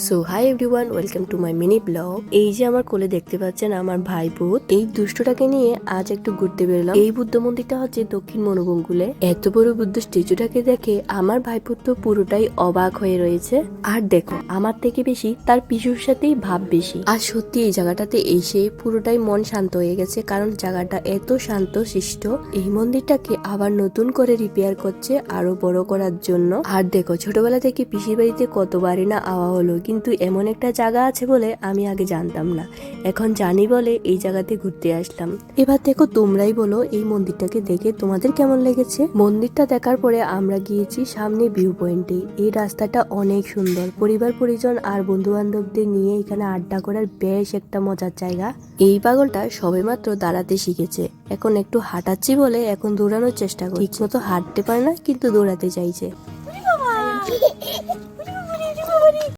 So hi everyone, welcome to my mini blog. এই যে আমার কোলে দেখতে পাচ্ছেন আমার ভাই ভূত, এই দুষ্টটাকে নিয়ে আজ একটু ঘুরতে বেরোলাম। এই বুদ্ধ মন্দিরটা হচ্ছে দক্ষিণ মনোবঙ্গুলে। এত বড় বুদ্ধ স্ট্যাচুটাকে দেখে আমার ভাইপোর তো পুরোটাই অবাক হয়ে রয়েছে। আর দেখো, আমার থেকে বেশি তার পিসুর সাথেই ভাব বেশি। আর সত্যি এই জায়গাটাতে এসে পুরোটাই মন শান্ত হয়ে গেছে, কারণ জায়গাটা এত শান্ত শিষ্ট। এই মন্দিরটাকে আবার নতুন করে রিপেয়ার করছে আরো বড় করার জন্য। আর দেখো, ছোটবেলা থেকে পিসির বাড়িতে কতবারই না আওয়া হলো, কিন্তু এমন একটা জায়গা আছে বলে আমি আগে জানতাম না। এখন জানি বলে এই জায়গাতে ঘুরতে আসলাম। এবার দেখো, তোমরাই বলো এই মন্দিরটাকে দেখে তোমাদের কেমন লেগেছে। মন্দিরটা দেখার পরে আমরা গিয়েছি সামনে ভিউ পয়েন্টে। এই রাস্তাটা অনেক সুন্দর, পরিবার পরিজন আর বন্ধু বান্ধবদের নিয়ে এখানে আড্ডা করার বেশ একটা মজার জায়গা। এই পাগলটা সবেমাত্র দাঁড়াতে শিখেছে, এখন একটু হাঁটাচ্ছি বলে এখন দৌড়ানোর চেষ্টা করছে। ঠিক মতো হাঁটতে পারে না, কিন্তু দৌড়াতে চাইছে।